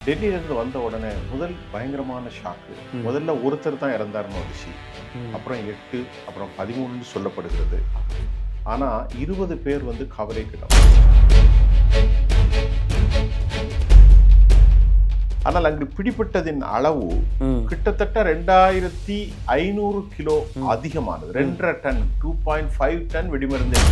டெல்லியிலிருந்து வந்த உடனே முதல் பயங்கரமான ஷாக்கு. முதல்ல ஒருத்தர் தான் இறந்தாருன்னு வந்துச்சு. அப்புறம் 8, அப்புறம் 13 சொல்லப்படுகிறது. ஆனா 20 பேர் கவலைக்கிடம். ஆனால் அங்கு பிடிப்பட்டதின் அளவு கிட்டத்தட்ட 2500 கிலோ அதிகமானது. 2.5 டன் 2.5 டன் வெடிமருந்து.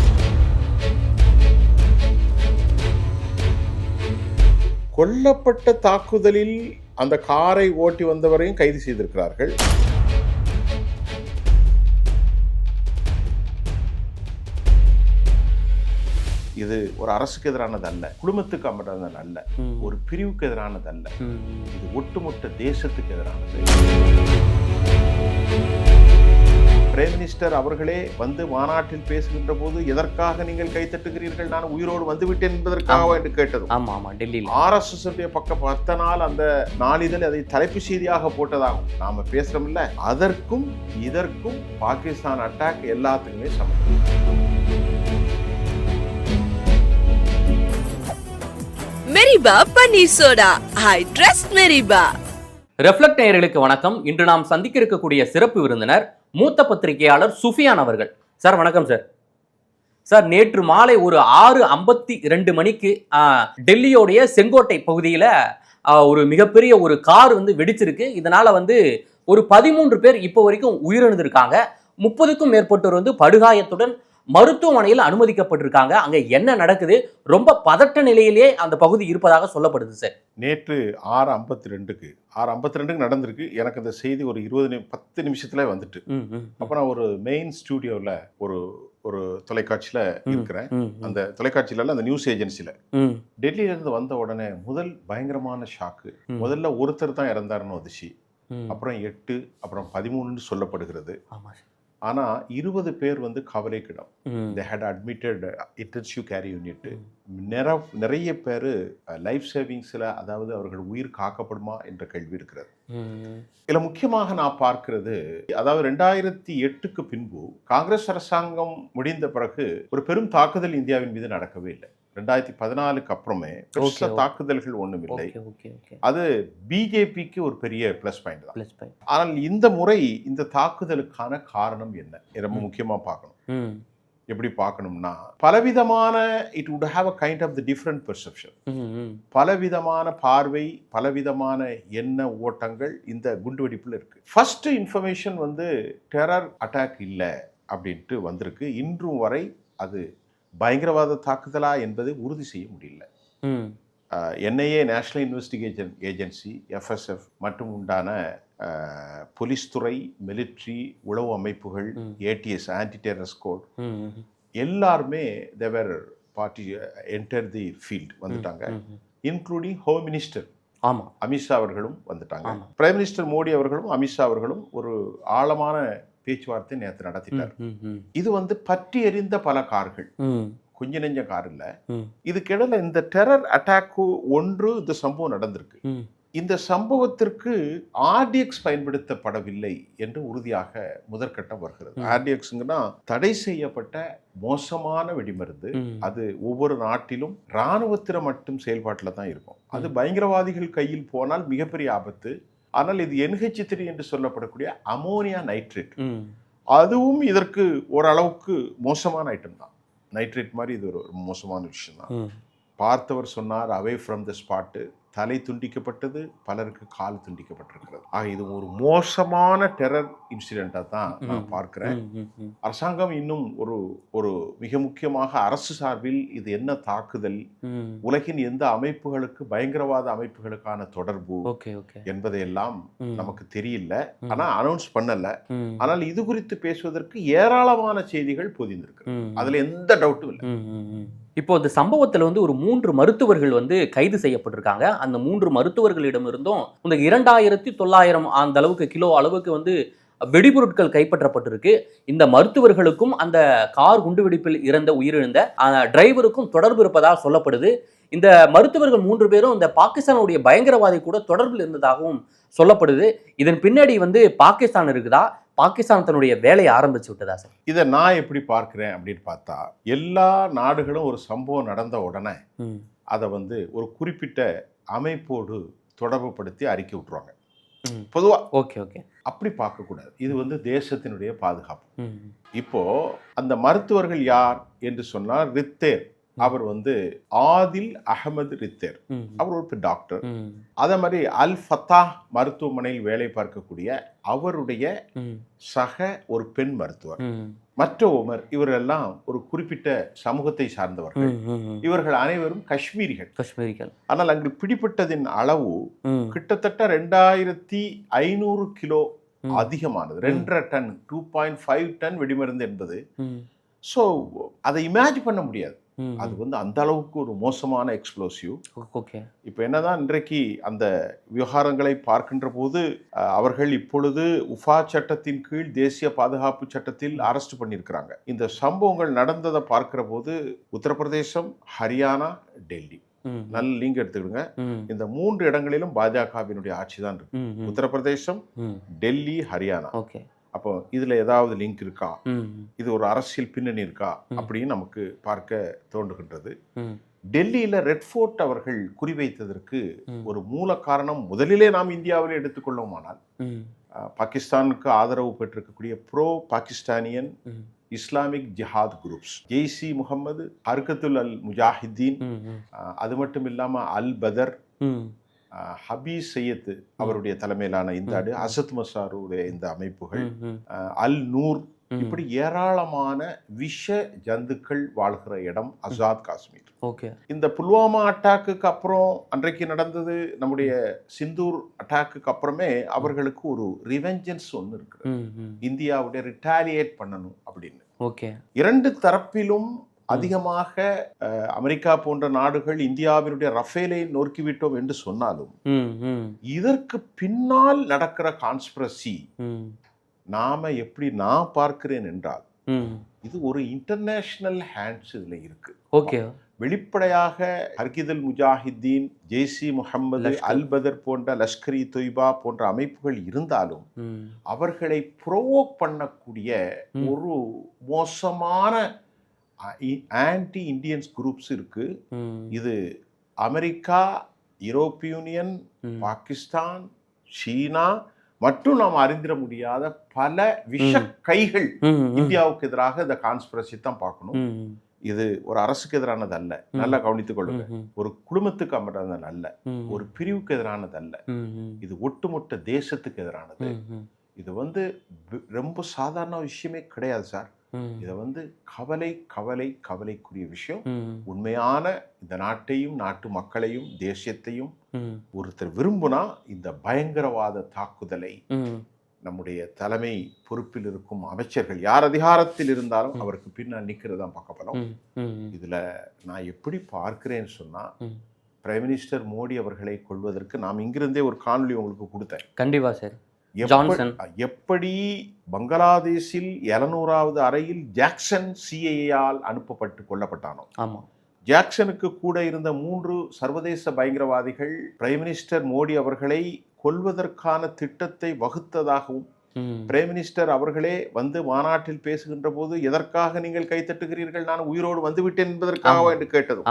கொல்லப்பட்ட தாக்குதலில் அந்த காரை ஓட்டி வந்தவரையும் கைது செய்திருக்கிறார்கள். இது ஒரு அரசுக்கு எதிரானது அல்ல, குடும்பத்துக்கு எதிரானது அல்ல, ஒரு பிரிவுக்கு எதிரானது அல்ல, இது ஒட்டுமொத்த தேசத்துக்கு எதிரானது. பிரைம் மினிஸ்டர் அவர்களே மாநாட்டில் பேசுகின்ற போது எதற்காக நீங்கள் கைத்தட்டுகிறீர்கள், நான் உயிரோடு வந்துவிட்டேன் என்பதற்காக என்று கேட்டது. RSS பக்கம் 10 நாள் அந்த நாளிதழ் அதை தலைப்பு செய்தியாக போட்டதாகும். நாம பேசுறோம்ல, அதற்கும் இதற்கும் பாகிஸ்தான் அட்டாக் எல்லாத்துக்குமே சமம். மெரிபா பன்னீர் சோடா, ஐ ட்ரஸ்ட் மெரிபா. ரெஃப்ளெக்ட் நேயர்களுக்கு வணக்கம். இன்று நாம் சந்திக்க இருக்கக்கூடிய சிறப்பு விருந்தினர் மூத்த பத்திரிகையாளர் சுஃபியான் அவர்கள். சார் வணக்கம் சார். சார், நேற்று மாலை ஒரு 6:52 மணிக்கு டெல்லியோடைய செங்கோட்டை பகுதியில் ஒரு மிகப்பெரிய ஒரு கார் வெடிச்சிருக்கு. இதனால ஒரு 13 பேர் இப்போ வரைக்கும் உயிரிழந்திருக்காங்க. 30க்கும் மேற்பட்டோர் படுகாயத்துடன் மருத்துவமனையில் அனுமதிக்கப்பட்டிருக்காங்க. அங்க என்ன நடக்குது, ரொம்ப பதட்ட நிலையிலேயே அந்த பகுதி இருப்பதாக சொல்லப்படுது சார். நேற்று 6:52க்கு நடந்திருக்கு. எனக்கு அந்த செய்தி ஒரு 10 நிமிஷத்துல வந்துட்டு. அப்ப நான் ஒரு மெயின் ஸ்டூடியோல ஒரு தொலைக்காட்சியில இருக்கிறேன். அந்த தொலைக்காட்சியில அந்த நியூஸ் ஏஜென்சில டெல்லியில இருந்து வந்த உடனே முதல் பயங்கரமான ஷாக்கு. முதல்ல ஒருத்தர் தான் இறந்தாருன்னு வந்துச்சு. அப்புறம் 8, அப்புறம் 13 சொல்லப்படுகிறது. ஆனா 20 பேர் கவலைக்கிடம். they had admitted intensive care unit. நிறைய பேர் லைஃப் சேவிங்ஸ்ல, அதாவது அவர்கள் உயிர் காக்கப்படுமா என்ற கேள்வி இருக்கிறது. இதுல முக்கியமாக நான் பார்க்கிறது, அதாவது 2008க்கு பின்பு காங்கிரஸ் அரசாங்கம் முடிந்த பிறகு ஒரு பெரும் தாக்குதல் இந்தியாவின் மீது நடக்கவே இல்லை. 2014க்கு அப்புறமே பெருசா தாக்குதல்கள் ஒண்ணும் இல்லை. அது பிஜேபிக்கு ஒரு பெரிய பிளஸ் பாயிண்ட் தான். ஆனால் இந்த முறை இந்த தாக்குதலுக்கான காரணம் என்ன, ரொம்ப முக்கியமா பார்க்கணும். எப்படி பார்க்கணும்னா, பலவிதமான it would have a kind of the different perception. பலவிதமான பார்வை, பலவிதமான எண்ண ஓட்டங்கள் இந்த குண்டுவெடிப்புல இருக்கு. ஃபர்ஸ்ட் இன்ஃபர்மேஷன் டெரர் அட்டாக் இல்லை அப்படின்ட்டு வந்திருக்கு. இன்றும் வரை அது பயங்கரவாத தாக்குதலா என்பதை உறுதி செய்ய முடியல. NIA, national investigation agency, FSF மற்றும் உண்டான போலீஸ் துறை, மிலிட்ரி, உளவு அமைப்புகள், ATS ஆன்டி டெரர் ஸ்குவாட் எல்லாருமே தேவர் பார்ட்டி என்டர் தி ஃபீல்ட் வந்துட்டாங்க. இன்க்ளூடிங் ஹோம் மினிஸ்டர் அமித்ஷா அவர்களும் வந்துட்டாங்க. பிரைம் மினிஸ்டர் மோடி அவர்களும் அமித்ஷா அவர்களும் ஒரு ஆழமான பேச்சுவார்த்தை நேற்று நடத்திட்டார். இது பற்றி எறிந்த பல கார்கள், கொஞ்ச நெஞ்ச கார் இல்ல. இதுக்கிடையில இந்த டெரர் அட்டாக்கு இந்த சம்பவம் நடந்திருக்கு. இந்த சம்பவத்திற்கு RDX பயன்படுத்தப்படவில்லை என்று உறுதியாக முதற்கட்டம் வருகிறது. RDXங்கன்னா தடை செய்யப்பட்ட மோசமான வெடிமருந்து. அது ஒவ்வொரு நாட்டிலும் இராணுவத்தில மட்டும் செயல்பாட்டில் தான் இருக்கும். அது பயங்கரவாதிகள் கையில் போனால் மிகப்பெரிய ஆபத்து. ஆனால் இது NH3 என்று சொல்லப்படக்கூடிய அமோனியா நைட்ரேட், அதுவும் இதற்கு ஓரளவுக்கு மோசமான ஐட்டம் தான். நைட்ரேட் மாதிரி இது ஒரு மோசமான விஷயம் தான். பார்த்தவர் சொன்னார், அவே ஃப்ரம் த ஸ்பாட்டு, தலை துண்டிக்கப்பட்டது, பலருக்கு கால் துண்டிக்கப்பட்டிருக்கிறது. ஆக இது ஒரு மோசமான டெரர் இன்சிடென்ட்டா தான் நான் பார்க்கிறேன். அரசாங்கம் இன்னும் ஒரு மிக முக்கியமாக அரசு சார்பில் இது என்ன தாக்குதல், உலகின் எந்த அமைப்புகளுக்கு, பயங்கரவாத அமைப்புகளுக்கான தொடர்பு என்பதையெல்லாம் நமக்கு தெரியல. ஆனா அனௌன்ஸ் பண்ணல. ஆனால் இது குறித்து பேசுவதற்கு ஏராளமான செய்திகள் பொதிந்திருக்கு. அதுல எந்த டவுட்டும் இல்லை. இப்போ இந்த சம்பவத்தில் ஒரு 3 மருத்துவர்கள் கைது செய்யப்பட்டிருக்காங்க. அந்த 3 மருத்துவர்களிடமிருந்தும் இந்த 2900 அந்த அளவுக்கு கிலோ அளவுக்கு வெடிபொருட்கள் கைப்பற்றப்பட்டிருக்கு. இந்த மருத்துவர்களுக்கும் அந்த கார் குண்டுவெடிப்பில் உயிரிழந்த டிரைவருக்கும் தொடர்பு இருப்பதாக சொல்லப்படுது. இந்த மருத்துவர்கள் 3 பேரும் இந்த பாகிஸ்தானுடைய பயங்கரவாதி கூட தொடர்பில் இருந்ததாகவும் சொல்லப்படுது. இதன் பின்னாடி பாகிஸ்தான் இருக்குதா, பாகிஸ்தான் தன்னுடைய வேலையை ஆரம்பிச்சு விட்டதா சார்? இதை நான் எப்படி பார்க்கிறேன் அப்படின்னு பார்த்தா, எல்லா நாடுகளும் ஒரு சம்பவம் நடந்த உடனே அதை ஒரு குறிப்பிட்ட அமைப்போடு தொடர்பு படுத்தி அறிக்கை விட்டுருவாங்க பொதுவா. Okay okay. அப்படி பார்க்கக்கூடாது. இது வந்து தேசத்தினுடைய பாதுகாப்பு. இப்போ அந்த மருத்துவர்கள் யார் என்று சொன்னால் ரித்தேர், அவர் வந்து ஆதில் அகமது ரித்தேர், அவர் ஒரு டாக்டர். அதே மாதிரி அல் ஃபத்தா மருத்துவமனையில் வேலை பார்க்கக்கூடிய அவருடைய சக ஒரு பெண் மருத்துவர், மற்ற உமர், இவரெல்லாம் ஒரு குறிப்பிட்ட சமூகத்தை சார்ந்தவர்கள். இவர்கள் அனைவரும் காஷ்மீரிகள். ஆனால் அங்கு பிடிப்பட்டதின் அளவு கிட்டத்தட்ட 2500 கிலோ அதிகமானது. 2.5 டன், 2.5 டன் வெடிமருந்து என்பது. ஸோ அதை இமேஜின் பண்ண முடியாது. அது வந்து அந்த அளவுக்கு ஒரு மோசமான எக்ஸ்ப்ளோசிவ். இப்போ என்னதான் இன்றைக்கு அந்த விவகாரங்களை பார்க்கின்ற போது அவர்கள் இப்பொழுது உஃபா சட்டத்தின் கீழ் தேசிய பாதுகாப்பு சட்டத்தில் அரெஸ்ட் பண்ணியிருக்கிறாங்க. இந்த சம்பவங்கள் நடந்ததை பார்க்கிற போது உத்தரப்பிரதேசம், ஹரியானா, டெல்லி, நல்ல லிங்க் எடுத்துக்கிடுங்க. இந்த 3 இடங்களிலும் பாஜகவினுடைய ஆட்சி தான் இருக்கு. உத்தரப்பிரதேசம், டெல்லி, ஹரியானா. அப்போ இதுல ஏதாவது லிங்க் இருக்கா, இது ஒரு அரசியல் பின்னணி இருக்கா அப்படின்னு நமக்கு பார்க்க தோன்றுகின்றது. டெல்லியில ரெட் ஃபோர்ட் அவர்கள் குறிவைத்ததற்கு ஒரு மூல காரணம் முதலிலே நாம் இந்தியாவில் எடுத்துக்கொள்ளுமானால் பாகிஸ்தானுக்கு ஆதரவு பெற்றிருக்கக்கூடிய ப்ரோ பாகிஸ்தானியன் இஸ்லாமிக் ஜிஹாத் குரூப்ஸ், ஜெய்ஷி முகமது, ஹர்கத்துல் அல் முஜாஹிதீன், அது மட்டும் இல்லாம அல் பதர், ஹபீஸ் சையத் அவருடைய தலைமையிலான இந்த அசத் மசாருடைய இந்த அமைப்புகள், அல் நூர், இப்படி ஏராளமான விஷ ஜந்துக்கள் வாழ்கிற இடம் அசாத் காஷ்மீர். இந்த புல்வாமா அட்டாக்குக்கு அப்புறம் அன்றைக்கு நடந்தது நம்முடைய சிந்தூர் அட்டாக்குக்கு அப்புறமே அவர்களுக்கு ஒரு ரிவெஞ்சன்ஸ் ஒன்று இருக்கு, இந்தியாவுடைய ரிட்டாலியேட் பண்ணணும் அப்படின்னு. இரண்டு தரப்பிலும் அதிகமாக அமெரிக்கா போன்ற நாடுகள் இந்தியாவினுடைய ரஃபேலை நோக்கிவிட்டோம் என்று சொன்னாலும் இதற்கு பின்னால் நடக்கிற கான்ஸ்பிரசி நாம எப்படி நான் பார்க்கிறேன் என்றால் இது ஒரு இன்டர்நேஷனல் ஹேண்ட்ஸ் இதுல இருக்கு. வெளிப்படையாக ஹர்கிதுல் முஜாஹிதீன், ஜெய்ஷி முகமது, அல் பதர் போன்ற லஷ்கர் இ தொய்பா போன்ற அமைப்புகள் இருந்தாலும் அவர்களை ப்ரோவோக் பண்ணக்கூடிய ஒரு மோசமான ஆன்டி இண்டியன்ஸ் குரூப்ஸ் இருக்கு. இது அமெரிக்கா, யூரோப்பிய யூனியன், பாகிஸ்தான், சீனா மற்றும் நாம் அறிந்திட முடியாத பல விஷ கைகள் இந்தியாவுக்கு எதிராக இந்த கான்ஸ்பிரசி தான் பார்க்கணும். இது ஒரு அரசுக்கு எதிரானது அல்ல, நல்லா கவனித்துக் கொள்ளுங்க. ஒரு குடும்பத்துக்கு எதிரானது அல்ல, ஒரு பிரிவுக்கு எதிரானது அல்ல, இது ஒட்டுமொத்த தேசத்துக்கு எதிரானது. இது வந்து ரொம்ப சாதாரண விஷயமே கிடையாது சார். இதை வந்து கவலைக்குரிய விஷயம். உண்மையான இந்த நாட்டையும் நாட்டு மக்களையும் தேசியத்தையும் ஒருத்தர் விரும்புனா இந்த பயங்கரவாத தாக்குதலை நம்முடைய தலைமை பொறுப்பில் இருக்கும் அமைச்சர்கள் யார் அதிகாரத்தில் இருந்தாலும் அவருக்கு பின்னால் நிற்கிறதா பார்க்கப்படும். இதுல நான் எப்படி பார்க்கிறேன்னு சொன்னா, பிரைம் மினிஸ்டர் மோடி அவர்களை கொள்வதற்கு நாம் இங்கிருந்தே ஒரு காணொலி உங்களுக்கு கொடுத்தேன். கண்டிப்பா சார். எப்படி பங்களாதேஷில் 700வது அறையில் ஜாக்சன் சிஐஏயால் அனுப்பப்பட்டு கொல்லப்பட்டானோ, ஜாக்சனுக்கு கூட இருந்த 3 சர்வதேச பயங்கரவாதிகள் பிரைம் மினிஸ்டர் மோடி அவர்களை கொல்வதற்கான திட்டத்தை வகுத்ததாகவும், பிரைம் மினிஸ்டர் அவர்களே வந்து மாநாட்டில் பேசுகின்ற போது எதற்காக நீங்கள் கைத்தட்டுகிறீர்கள், நான் உயிரோடு வந்துவிட்டேன் என்பதற்காக என்று கேட்டதும்,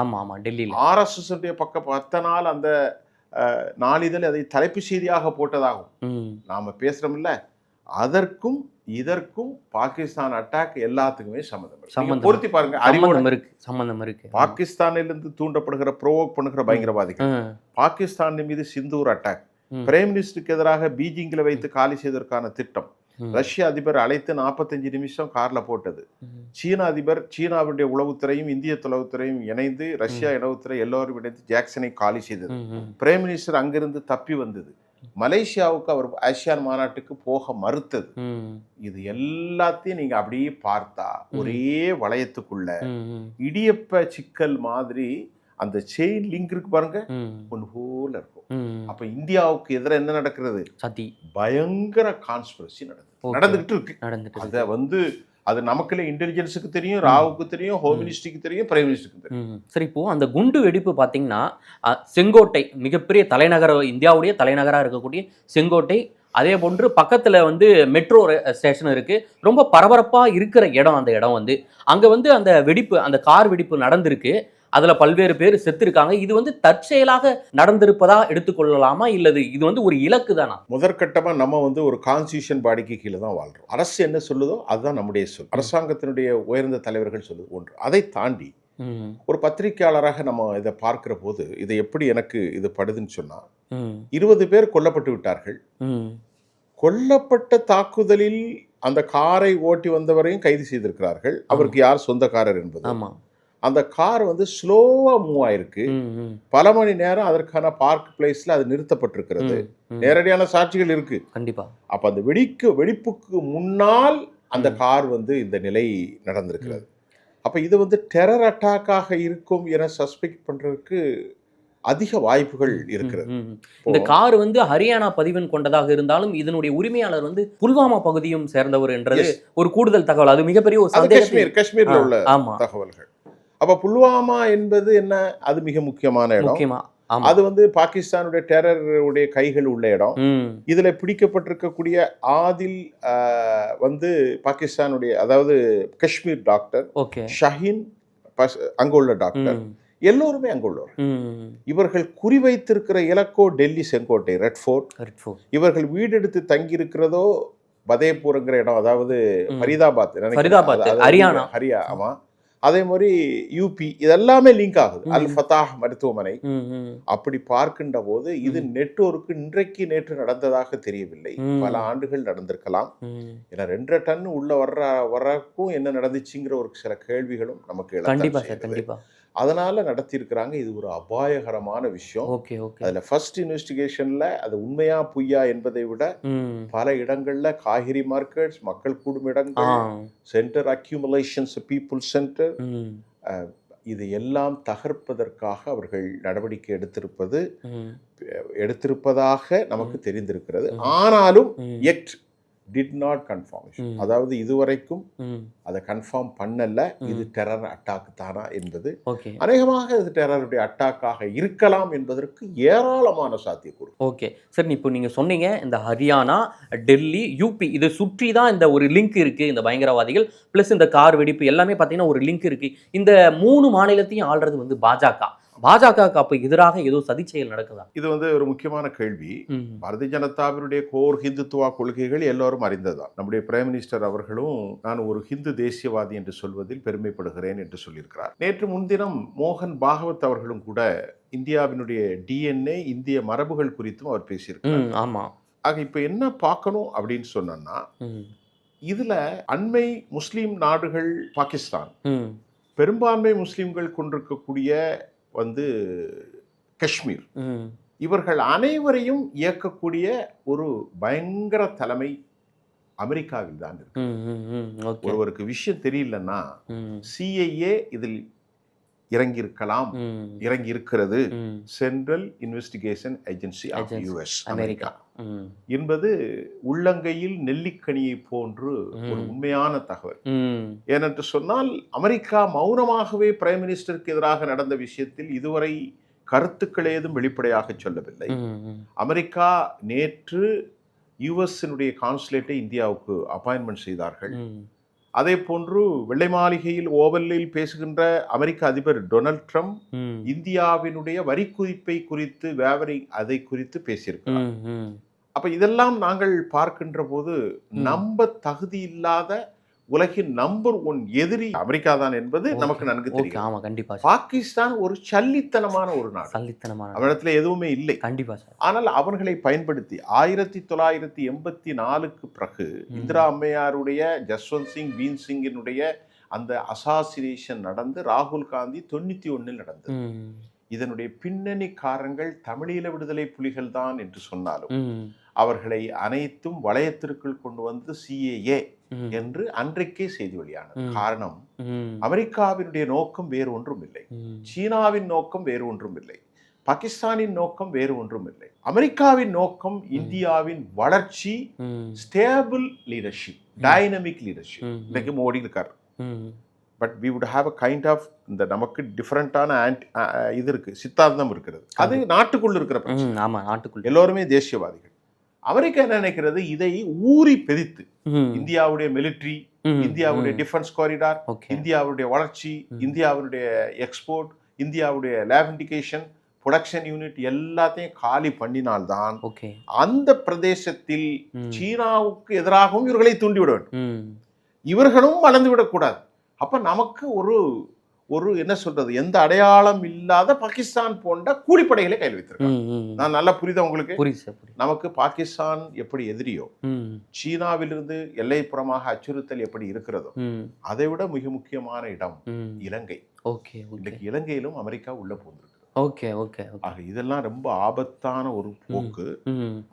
RSS பக்கம் 10 நாள் அந்த நாளிதழ் அதை தலைப்பு செய்தியாக போட்டதாகும் நாம பேசுறோம்ல. அதற்கும் இதற்கும் பாகிஸ்தான் அட்டாக் எல்லாத்துக்குமே சம்பந்தம் பொருத்தி பாருங்க. சம்பந்தம் இருக்கு. பாகிஸ்தானிலிருந்து தூண்டப்படுகிற ப்ரோவோக் பண்ணுகிற பயங்கரவாதிகள், பாகிஸ்தான் மீது சிந்தூர் அட்டாக், பிரைம் மினிஸ்டருக்கு எதிராக பீஜிங்ல வைத்து காலி செய்வதற்கான திட்டம், ரஷ்ய அதிபர் அழைத்து 45 நிமிஷம் கார்ல போட்டது, சீன அதிபர், சீனாவுடைய உளவுத்துறையும் இந்திய உளவுத்துறையும் இணைந்து, ரஷ்யா உளவுத்துறை எல்லோரும் இணைந்து ஜாக்சனை காலி செய்தது. பிரைம் மினிஸ்டர் அங்கிருந்து தப்பி வந்தது. மலேசியாவுக்கு அவர் ஆசியான் மாநாட்டுக்கு போக மறுத்தது. இது எல்லாத்தையும் நீங்க அப்படியே பார்த்தா ஒரே வளையத்துக்குள்ள இடியப்ப சிக்கல் மாதிரி அந்த செயின் லிங்க் இருக்கு பாருங்க, ஒன்று போல இருக்கும். அப்ப இந்தியாவுக்கு எதிராக என்ன நடக்கிறது? பயங்கர கான்ஸ்பிரசி நடந்துகிட்டு இருக்கு. அத வந்து அது நமக்குள்ள இன்டெலிஜென்ஸுக்கு தெரியும், ராவுக்கு தெரியும், ஹோம் மினிஸ்ட்ரிக்கு தெரியும், பிரைம் மினிஸ்டருக்கு தெரியும். சரி, இப்போ அந்த குண்டு வெடிப்பு பார்த்தீங்கன்னா செங்கோட்டை மிகப்பெரிய தலைநகர, இந்தியாவுடைய தலைநகராக இருக்கக்கூடிய செங்கோட்டை, அதே போன்று பக்கத்தில் வந்து மெட்ரோ ஸ்டேஷன் இருக்குது. ரொம்ப பரபரப்பாக இருக்கிற இடம் அந்த இடம் வந்து அங்கே வந்து அந்த வெடிப்பு, அந்த கார் வெடிப்பு நடந்திருக்கு. அதுல பல்வேறு பேர் செத்துருக்காங்க. இது வந்து தற்செயலாக நடந்திருப்பதா எடுத்துக்கொள்ளலாமா, இல்லது இது வந்து ஒரு இலக்கு தானா? முதற்கட்டமா நம்ம வந்து ஒரு கான்ஸ்டியூஷன் பாடிக்கு கீழே தான் வாழ்றோம். அரசு என்ன சொல்லுதோ அதுதான் நம்முடைய சொல். அரசாங்கத்தினுடைய உயர்ந்த தலைவர்கள் சொல்லுது ஒன்று. அதை தாண்டி ஒரு பத்திரிகையாளராக நம்ம இதை பார்க்கிற போது இதை எப்படி எனக்கு இது படுதுன்னு சொன்னா, 20 பேர் கொல்லப்பட்டு விட்டார்கள். கொல்லப்பட்ட தாக்குதலில் அந்த காரை ஓட்டி வந்தவரையும் கைது செய்திருக்கிறார்கள். அவருக்கு யார் சொந்தக்காரர் என்பது. அந்த கார் வந்து ஸ்லோவா மூவ் ஆயிருக்கு. பல மணி நேரம் அதற்கான பார்க் பிளேஸ்ல அது நிறுத்தப்பட்டிருக்கிறது. நேரடியான சாட்சிகள் இருக்கு. கண்டிப்பா. அப்ப அந்த வெடிப்புக்கு முன்னால் அந்த கார் வந்து இந்த நிலை நடந்திருக்கிறது. அப்ப இது வந்து டெரர் அட்டாக்காக இருக்கும் என சஸ்பெக்ட் பண்றதுக்கு அதிக வாய்ப்புகள் இருக்கிறது. இந்த கார் வந்து ஹரியானா பதிவெண் கொண்டதாக இருந்தாலும் இதனுடைய உரிமையாளர் வந்து புல்வாமா பகுதியும் சேர்ந்தவர் என்றது ஒரு கூடுதல் தகவல். அது மிகப்பெரிய ஒரு சந்தேகம். காஷ்மீர்ல உள்ள தகவல்கள். அப்ப புல்வாமா என்பது என்ன? அது மிக முக்கியமான இடம். அது வந்து பாகிஸ்தானுடைய டெரர் உடைய கைகள் உள்ள இடம். இதுல பிடிக்கப்பட்டிருக்கக்கூடிய ஆதில் வந்து பாகிஸ்தானுடைய, அதாவது காஷ்மீர் டாக்டர் ஷஹீன், அங்குள்ள டாக்டர் எல்லோருமே அங்குள்ளவர். இவர்கள் குறிவைத்திருக்கிற இலக்கோ டெல்லி செங்கோட்டை, ரெட் ஃபோர்ட். இவர்கள் வீடு எடுத்து தங்கி இருக்கிறதோ பதேபூர்ங்கிற இடம், அதாவது ஃபரிதாபாத், ஹரியானா. அதே மாதிரி யூபி, இதெல்லாமே லிங்க் ஆகுது. அல் ஃபதாஹ் மருத்துவமனை. அப்படி பார்க்கின்ற போது இது நெட்வொர்க்கு நேற்று நடந்ததாக தெரியவில்லை. பல ஆண்டுகள் நடந்திருக்கலாம். ஏன்னா 2.5 டன் உள்ள வர்றக்கும் என்ன நடந்துச்சுங்கிற ஒரு சில கேள்விகளும் நமக்கு அதனால நடத்தி இருக்கிறாங்க. இது ஒரு அபாயகரமான விஷயம். அதுல ஃபர்ஸ்ட் இன்வெஸ்டிகேஷன்ல அது உண்மையா பொய்யா என்பதை விட பல இடங்கள்ல காய்கறி மார்க்கெட்ஸ், மக்கள் கூடும் இடங்கள், சென்டர் அக்யூமுலேஷன்ஸ், பீப்புள் சென்டர், இது எல்லாம் தகர்ப்பதற்காக அவர்கள் நடவடிக்கை எடுத்திருப்பதாக நமக்கு தெரிந்திருக்கிறது. ஆனாலும் did not confirm. அதாவது இதுவரைக்கும் அதை கன்ஃபார்ம் பண்ணல இது டெரர் அட்டாக் தானா என்பது. அநேகமாக இது டெரருடைய அட்டாக்காக இருக்கலாம் என்பதற்கு ஏராளமான சாத்தியக்கூறு. ஓகே சார், இப்போ நீங்க சொன்னீங்க இந்த ஹரியானா, டெல்லி, யூபி இதை சுற்றி தான் இந்த ஒரு லிங்க் இருக்கு. இந்த பயங்கரவாதிகள் பிளஸ் இந்த கார் வெடிப்பு எல்லாமே பார்த்தீங்கன்னா ஒரு லிங்க் இருக்கு. இந்த 3 மாநிலத்தையும் ஆள்றது வந்து பாஜகவுக்கு அப்ப எதிராக ஏதோ சதி செயல் நடக்குதா? இது வந்து ஒரு முக்கியமான கேள்வி. பாரதிய ஜனதாவினுடைய கோர் ஹிந்துத்துவா கொள்கைகள் எல்லோரும் அறிந்ததுதான். நம்முடைய பிரைம் மினிஸ்டர் அவர்களும் நான் ஒரு ஹிந்து தேசியவாதி என்று சொல்வதில் பெருமைப்படுகிறேன் என்று சொல்லியிருக்கிறார். நேற்று முன்தினம் மோகன் பாகவத் அவர்களும் கூட இந்தியாவினுடைய டிஎன்ஏ, இந்திய மரபுகள் குறித்தும் அவர் பேசியிருக்கிறார். ஆமா. ஆக இப்ப என்ன பார்க்கணும் அப்படின்னு சொன்னா, இதுல அண்மை முஸ்லீம் நாடுகள் பாகிஸ்தான், பெரும்பான்மை முஸ்லீம்கள் கொண்டிருக்கக்கூடிய வந்து காஷ்மீர், இவர்கள் அனைவரையும் இயக்கக்கூடிய ஒரு பயங்கர தலைமை அமெரிக்காவில் தான் இருக்கு. ஒருவருக்கு விஷயம் தெரியலன்னா சிஐஏ இதில் இறங்கி இருக்கிறது, Central Investigation Agency of US, America என்பது உள்ளங்கையில் நெல்லிக்கனியை போன்று ஒரு உண்மையான தகவல். ஏனென்று சொன்னால் அமெரிக்கா மௌனமாகவே பிரைம் மினிஸ்டருக்கு எதிராக நடந்த விஷயத்தில் இதுவரை கருத்துக்கள் ஏதும் வெளிப்படையாக சொல்லவில்லை. அமெரிக்கா நேற்று யுஎஸ்னுடைய கான்சுலேட்டை இந்தியாவுக்கு அப்பாயின்மெண்ட் செய்தார்கள். அதே போன்று வெள்ளை மாளிகையில் ஓவலில் பேசுகின்ற அமெரிக்க அதிபர் டொனால்ட் ட்ரம்ப் இந்தியாவினுடைய வரி குதிப்பை குறித்து, அதை குறித்து பேசியிருக்கிறார். அப்ப இதெல்லாம் நாங்கள் பார்க்கின்ற போது நம்ப தகுதி இல்லாத உலகின் நம்பர் 1 எதிரி அமெரிக்கா தான் என்பது நமக்கு நன்கு தெரியும். பாகிஸ்தான் ஒரு சல்லித்தனமான ஒரு நாடு, அவரிடத்துல எதுவுமே இல்லை. ஆனால் அவர்களை பயன்படுத்தி 1984க்கு பிறகு இந்திரா அம்மையாருடைய ஜஸ்வந்த் சிங் பீன் சிங்கினுடைய அந்த அசாசினேஷன் நடந்து ராகுல் காந்தி 91 நடந்தது. இதனுடைய பின்னணி காரணங்கள் தமிழீழ விடுதலை புலிகள் தான் என்று சொன்னாலும் அவர்களை அனைத்தும் வளையத்திற்குள் கொண்டு வந்து சிஏஏ என்று அன்றைக்கே செய்தி வெளியானது. காரணம், அமெரிக்காவினுடைய நோக்கம் வேறு ஒன்றும் இல்லை, சீனாவின் நோக்கம் வேறு ஒன்றும் இல்லை, பாகிஸ்தானின் நோக்கம் வேறு ஒன்றும் இல்லை. அமெரிக்காவின் நோக்கம் இந்தியாவின் வளர்ச்சி, ஸ்டேபிள் லீடர்ஷிப், டைனமிக் லீடர்ஷிப். இன்னைக்கு மோடி இருக்கார். But we would have a kind of இந்த நமக்கு டிஃபரெண்டான இது இருக்கு, சித்தாந்தம் இருக்கிறது. அது நாட்டுக்குள்ள இருக்கிற பிரச்சனை. எல்லோருமே தேசியவாதிகள். அமெரிக்கா என்ன நினைக்கிறது, இதை ஊறி பெரித்து இந்தியாவுடைய மிலிட்டரி, இந்தியாவுடைய டிஃபென்ஸ் காரிடார், இந்தியாவுடைய வளர்ச்சி, இந்தியாவுடைய எக்ஸ்போர்ட் இந்தியாவுடைய லேப் இண்டிகேஷன் ப்ரொடக்ஷன் யூனிட் எல்லாத்தையும் காலி பண்ணினால்தான் ஓகே அந்த பிரதேசத்தில் சீனாவுக்கு எதிராகவும் இவர்களை தூண்டிவிட வேண்டும். இவர்களும் வளர்ந்து விடக்கூடாது. அப்ப நமக்கு ஒரு என்ன சொல்றது, எந்த அடையாளம் இல்லாத பாகிஸ்தான் போன்ற கூலிப்படைகளை கையில் வைத்திருக்காங்க. நான் நல்லா புரியுதா உங்களுக்கு? நமக்கு பாகிஸ்தான் எப்படி எதிரியோ, சீனாவிலிருந்து எல்லைப்புறமாக அச்சுறுத்தல் எப்படி இருக்கிறதோ, அதை விட மிக முக்கியமான இடம் இலங்கை. இன்னைக்கு இலங்கையிலும் அமெரிக்கா உள்ள போந்திருக்கு. ஆக இதெல்லாம் ரொம்ப ஆபத்தான ஒரு போக்கு.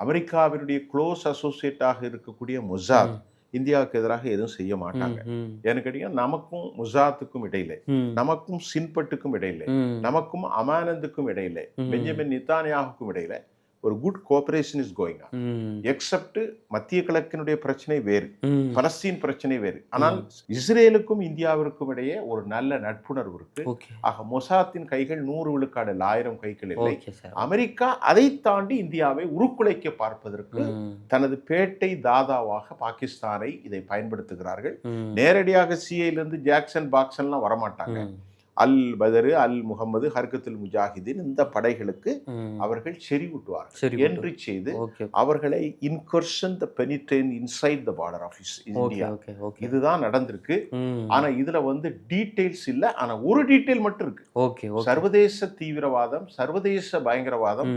அமெரிக்காவினுடைய க்ளோஸ் அசோசியேட்டாக இருக்கக்கூடிய மொசாத் இந்தியாவுக்கு எதிராக எதுவும் செய்ய மாட்டாங்க. ஏன்னு கேட்டீங்கன்னா, நமக்கும் முசாத்துக்கும் இடையில, நமக்கும் சின்பட்டுக்கும் இடையில, நமக்கும் அமானந்துக்கும் இடையில, பெஞ்சமின் நித்தானியாவுக்கும் இடையில ஒரு good cooperation is going on. Accept மத்திய கிழக்கினுடைய பிரச்சனை வேறு, பலஸ்தீன் பிரச்சனை வேறு. ஆனால் இஸ்ரேலுக்கும் இந்தியாவிற்கும் இடையே ஒரு நல்ல நட்புணர்வு இருக்கு. ஆக மொசாத்தின் கைகள் 100 விழுக்காடு 1000 கைகள் இல்லை. அமெரிக்கா அதை தாண்டி இந்தியாவை உருக்குலைக்க பார்ப்பதற்கு தனது பேட்டை தாதாவாக பாகிஸ்தானை இதை பயன்படுத்துகிறார்கள். நேரடியாக சிஐலிருந்து ஜாக்சன் பாக்சன்லாம் வரமாட்டாங்க. அல் பதரு, அல் முகமது, ஹர்கத்துல் முஜாஹிதீன் இந்த படைகளுக்கு அவர்கள் செறிவூட்டுவார்கள் என்று செய்து அவர்களை incursion the penetrate inside the border of India. இதுதான் நடந்திருக்கு. ஆனா இதுல டீடைல்ஸ் இல்ல. ஆனா ஒரு டீடைல் மட்டும் இருக்கு. சர்வதேச தீவிரவாதம், சர்வதேச பயங்கரவாதம்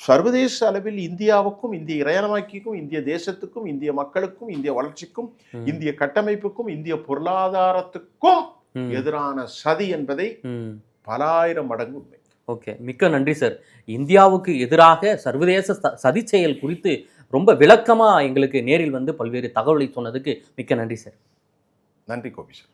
சர்வதேச அளவில் இந்தியாவுக்கும், இந்திய இறையாண்மைக்கும், இந்திய தேசத்துக்கும், இந்திய மக்களுக்கும், இந்திய வளர்ச்சிக்கும், இந்திய கட்டமைப்புக்கும், இந்திய பொருளாதாரத்துக்கும் எதிரான சதி என்பதை பலாயிரம் மடங்கு உண்மை. மிக்க நன்றி சார். இந்தியாவுக்கு எதிராக சர்வதேச சதி செயல் குறித்து ரொம்ப விளக்கமா எங்களுக்கு நேரில் பல்வேறு தகவலை சொன்னதுக்கு மிக்க நன்றி சார். நன்றி கோபி சார்.